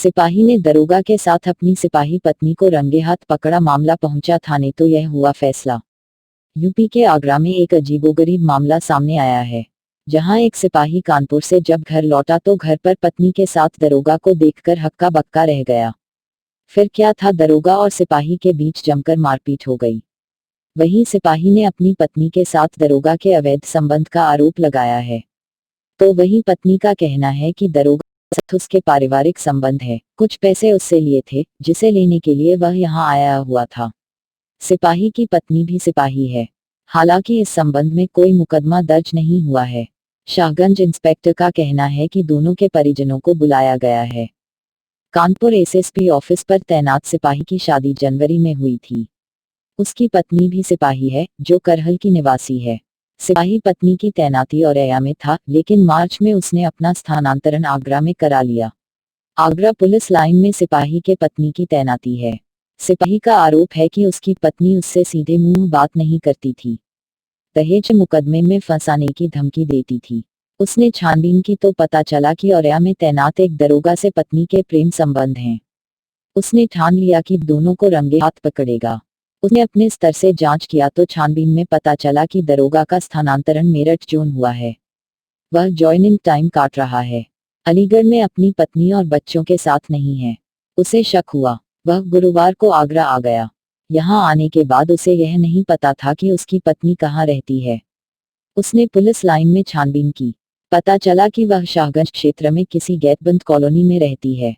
सिपाही ने दरोगा के साथ अपनी सिपाही पत्नी को रंगे हाथ पकड़ा, मामला पहुंचा थाने तो यह हुआ फैसला। यूपी के आगरा में एक अजीबोगरीब मामला सामने आया है, जहां एक सिपाही कानपुर से जब घर लौटा तो घर पर पत्नी के साथ दरोगा को देखकर हक्का बक्का रह गया। फिर क्या था, दरोगा और सिपाही के बीच जमकर मारपीट हो गई। वहीं सिपाही ने अपनी पत्नी के साथ दरोगा के अवैध संबंध का आरोप लगाया है, तो वहीं पत्नी का कहना है कि दरोगा के साथ उसके पारिवारिक संबंध है, कुछ पैसे उससे लिए थे जिसे लेने के लिए वह यहां आया हुआ था। सिपाही की पत्नी भी सिपाही है, हालांकि इस संबंध में कोई मुकदमा दर्ज नहीं हुआ है। शाहगंज इंस्पेक्टर का कहना है कि दोनों के परिजनों को बुलाया गया है। कानपुर एसएसपी ऑफिस पर तैनात सिपाही की शादी जनवरी में हुई थी। उसकी पत्नी भी सिपाही है, जो करहल की निवासी है। सिपाही पत्नी की तैनाती औरैया में था, लेकिन मार्च में उसने अपना स्थानांतरण आगरा में करा लिया। आगरा पुलिस लाइन में सिपाही के पत्नी की तैनाती है। सिपाही का आरोप है कि उसकी पत्नी उससे सीधे मुंह बात नहीं करती थी, दहेज मुकदमे में फंसाने की धमकी देती थी। उसने छानबीन की तो पता चला कि औरैया में तैनात एक दरोगा से पत्नी के प्रेम संबंध हैं। उसने ठान लिया कि दोनों को रंगे हाथ पकड़ेगा। उसने अपने स्तर से जांच किया तो छानबीन में पता चला कि दरोगा का स्थानांतरण मेरठ जोन हुआ है। वह ज्वाइनिंग टाइम काट रहा है, अलीगढ़ में अपनी पत्नी और बच्चों के साथ नहीं है। उसे शक हुआ, वह गुरुवार को आगरा आ गया। यहां आने के बाद उसे यह नहीं पता था कि उसकी पत्नी कहां रहती है। उसने पुलिस लाइन में छानबीन की, पता चला कि वह शाहगंज क्षेत्र में किसी गैरबंद कॉलोनी में रहती है।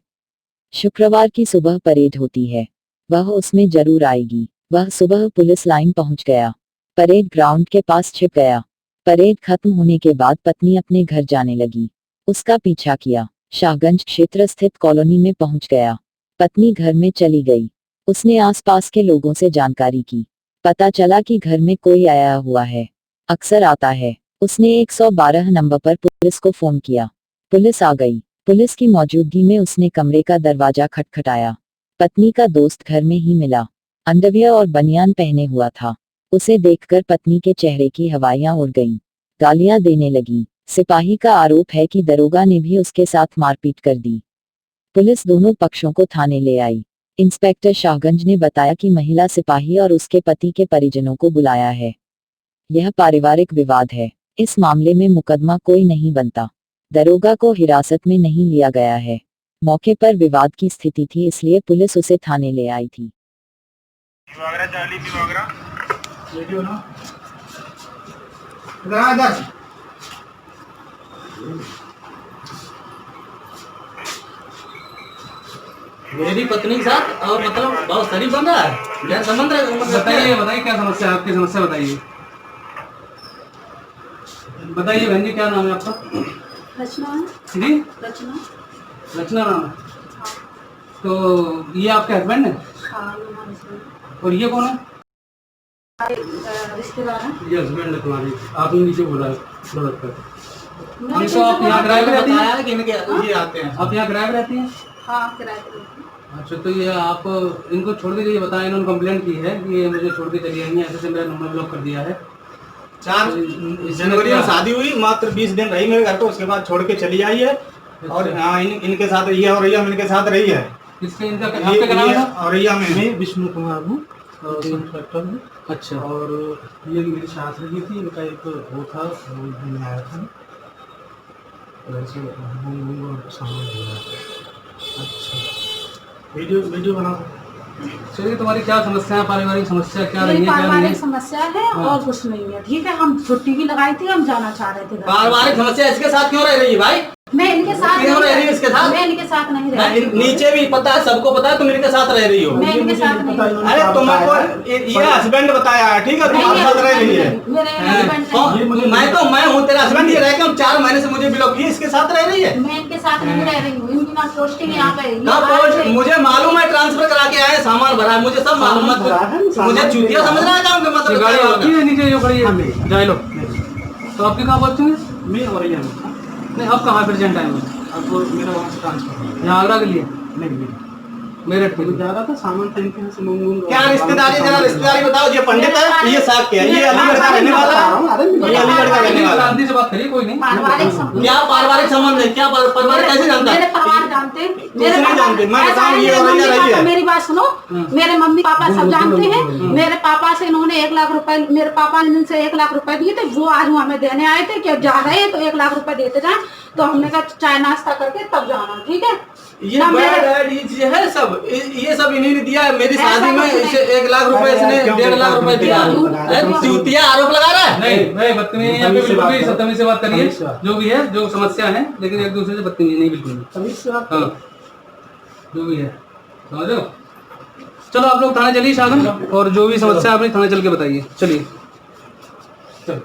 शुक्रवार की सुबह परेड होती है, वह उसमें जरूर आएगी। वह सुबह पुलिस लाइन पहुंच गया, परेड ग्राउंड के पास छिप गया। परेड खत्म होने के बाद पत्नी अपने घर जाने लगी, उसका पीछा किया। शाहगंज क्षेत्र स्थित कॉलोनी में पहुंच गया। पत्नी घर में चली गई। उसने आसपास के लोगों से जानकारी की, पता चला कि घर में कोई आया हुआ है, अक्सर आता है। उसने 112 नंबर पर पुलिस को फोन किया। पुलिस आ गई। पुलिस की मौजूदगी में उसने कमरे का दरवाजा खटखटाया। पत्नी का दोस्त घर में ही मिला, अंडरवियर और बनियान पहने हुआ था। उसे देखकर पत्नी के चेहरे की हवाइयां उड़ गईं, गालियां देने लगी। सिपाही का आरोप है कि दरोगा ने भी उसके साथ मारपीट कर दी। पुलिस दोनों पक्षों को थाने ले आई। इंस्पेक्टर शाहगंज ने बताया कि महिला सिपाही और उसके पति के परिजनों को बुलाया है। यह पारिवारिक विवाद है, इस मामले में मुकदमा कोई नहीं बनता। दरोगा को हिरासत में नहीं लिया गया है। मौके पर विवाद की स्थिति थी, इसलिए पुलिस उसे थाने ले आई थी। मेरी पत्नी के साथ और मतलब बहुत शरीफ बन रहा है, क्या संबंध है? बताइए बताइए क्या समस्या है, आपकी समस्या बताइए। बताइए बहन जी, क्या नाम है आपका? रचना जी, रचना रचना नाम है। तो ये आपके हस्बैंड है? हाँ, और ये कौन है? रिश्तेदार है। ये हस्बैंड है तुम्हारी, आपने नीचे बोला प्रोडक्ट पर। मैंने तो आप यहाँ किराए पे रहती हैं? कि इनके ये आते हैं। आप यहाँ किराए पे रहती हैं? हाँ, किराए पे रहती हूँ। अच्छा, तो ये आप इनको छोड़ के ये बताएं, इन्होंने कंप्लेंट की है कि ये मुझे छोड़ के चली गई है, ऐसे से मेरा नंबर ब्लॉक कर दिया है। 4 जनवरी में शादी हुई, मात्र 20 दिन रही मेरे घर पे, उसके बाद छोड़ के चली आई है। और हाँ, इनके साथ ये औरैया में इनके साथ रही है। इसके इनका आपका क्या नाम है? औरैया में मैं विष्णु कुमार हूँ, इंस्पेक्टर हूँ। अच्छा, और ये मेरी सास रही थी, इनका एक वो था, वो घूमने आया था, वैसे सामान ले रहा था। अच्छा, वीडियो बना। चलिए, तुम्हारी क्या समस्या है, पारिवारिक समस्या क्या रही मेरी है, क्या नहीं पारिवारिक है? समस्या है और कुछ नहीं है। ठीक है, हम छुट्टी भी लगाई थी, हम जाना चाह रहे थे घर। पारिवारिक समस्या इसके साथ क्यों रह रही है भाई? मैं इनके साथ क्यों रह रही है इसके साथ? मैं इनके साथ नहीं रह रही। नीचे भी पता है, सबको पता है तुम इनके साथ रह रही हो। मैं इनके साथ नहीं रह रही। अरे तुमको ये हस्बैंड बताया है, ठीक है, तुम्हारे साथ रह रही है। मेरे हस्बैंड नहीं। मैं हूँ तेरा हस्बैंड, ये रह के हम 4 महीने से मुझे ब्लॉक किए, इसके साथ रह रही है। मैं इनके साथ नहीं रह रही हूँ। इनकी ना पोस्टिंग यहाँ पे मुझे मालूम है, ट्रांसफर करा के आए, सामान भरा है, मुझे सब मालूम है। मुझे चूतिया समझ रहा है काम के मतलब। गाड़ी आपकी है नीचे जो खड़ी है, जाए लो। तो आपके कहाँ पहुँचे हैं? मैं औरैया में। नहीं, अब कहाँ प्रेजेंट टाइम में? अब मेरा वहाँ से ट्रांसफर यहाँ आगरा के लिए? नहीं, मेरठ के वो जा रहा था सामान था इनके यहाँ से मंगूंगा। क्या रिश्तेदारी, जरा रिश्तेदारी बताओ। ये पंडित है, ये साहब के है, ये अलीगढ़ का रहने वाला है, ये अलीगढ़ का रहने वाला है। शांति से बात करिए, कोई नहीं। पारिवारिक संबंध। क्या पारिवारिक संबंध है? क्या परिवार कैसे जानता मेरे है? परिवार जानते हैं, नहीं जानते, मैं ऐसा बताऊं, है, ये मेरे और मम्मी ये रही पापा, है। मेरी बात सुनो, मेरे मम्मी पापा सब जानते हैं। मेरे पापा से इन्होंने 1 लाख रुपए, मेरे पापा ने इनसे 1 लाख रुपए दिए थे, वो आज वो हमें देने आए थे कि अब जा रहे हैं तो 1 लाख रुपए देते जाए। तो हमने कहा चाय नाश्ता करके तब जाना, ठीक है। ये बैड है, ये चीज है सब, ये सब इन्हीं ने दिया है। मेरी ऐसा शादी में कुछ इसे 1 लाख रुपए, इसने 1.5 लाख रुपए दिया। चूतिया आरोप लगा रहा है। नहीं भाई, बदतमीजी यहाँ पे बिल्कुल भी, सत्तमी से बात करिए, जो भी है, जो समस्या है, लेकिन एक दूसरे से बदतमीजी नहीं, बिल्कुल नहीं। हाँ, जो भी है, समझ लो। चलो आप लोग थाने चलिए शासन, और जो भी समस्या है अपनी थाने चल के बताइए। चलिए चलो